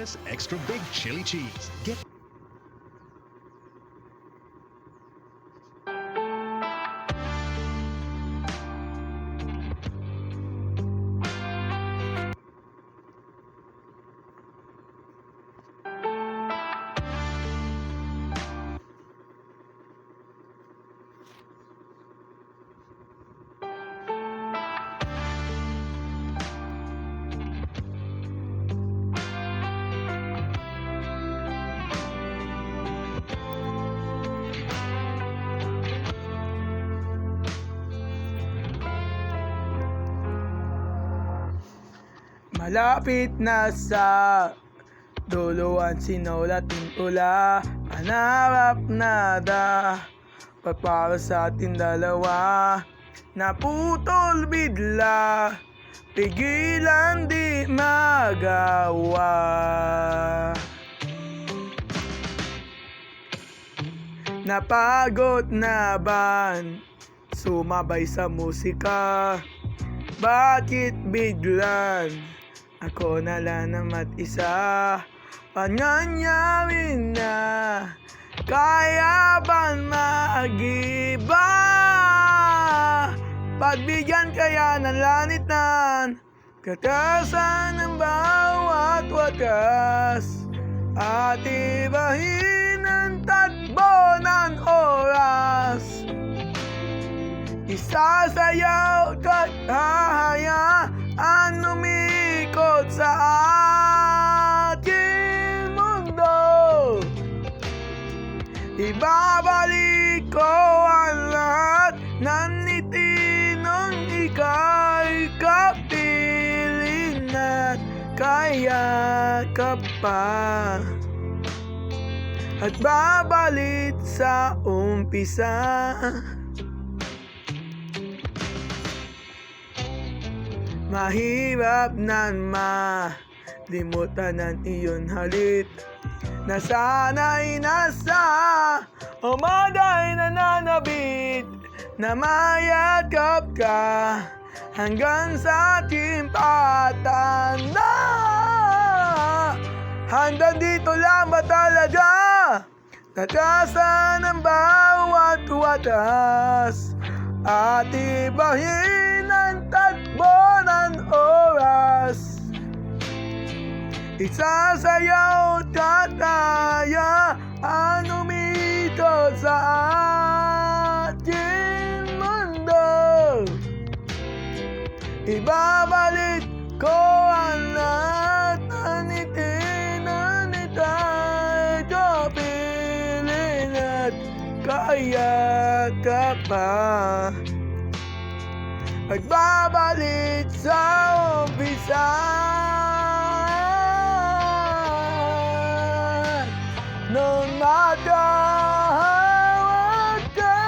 Angeles Extra Big Chili Cheese. Get Malapit na sa duluan sinulat ng tula. Pangarap nada para sa ating dalawa. Naputol bigla, pigilan di magawa. Napagod na ban sumabay sa musika? Bakit biglan ako na lang na mag-isa? Pangyayari na, kaya ba maagiba? Pagbigyan kaya ng lanitan, katasan ng bawat wakas, at ibahin ang takbo ng oras. Isasayaw at hahayaan lumikot sa ating mundo. Ibabalik ko ang lahat ng ngiti nung ika'y kapiling at kayakap pa, at babalik sa umpisa. Mahirap nan malimutan ang iyong halit, nasana'y nasa umaday nananabit, na mayakap ka hanggang sa ating patanda. Hanggang dito lang ba talaga? Tatasan ang bawat watas, at ibahin ang takbo ng oras. Isasayaw tataya ang umikot sa ating mundo. Ibabalik ko ang lahat ng ngiti na ita'y kapiling at kayakap pa, pagbabalik sa umpisa. Nung matahawag ka,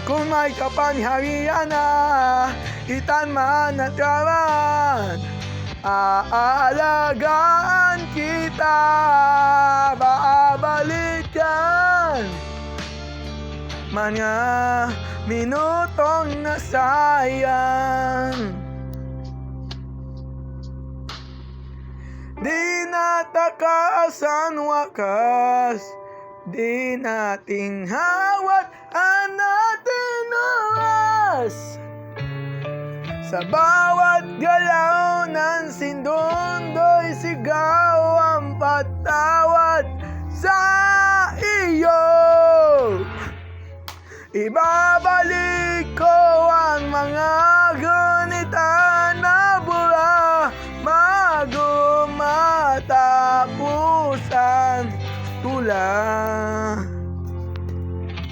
kung may kapangyarihan na itan man at karan, aalagaan kita, babalikan mga minutong nasayang. Di natakasan wakas, di nating hawat ang ating oras. Sa bawat galaw ng sindundo'y sigaw ang patawad sa iyo. Ibabalik ko ang mga gunita na bura bago matapos ang tula,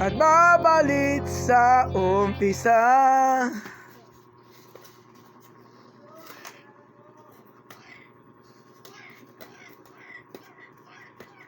at babalik sa umpisa.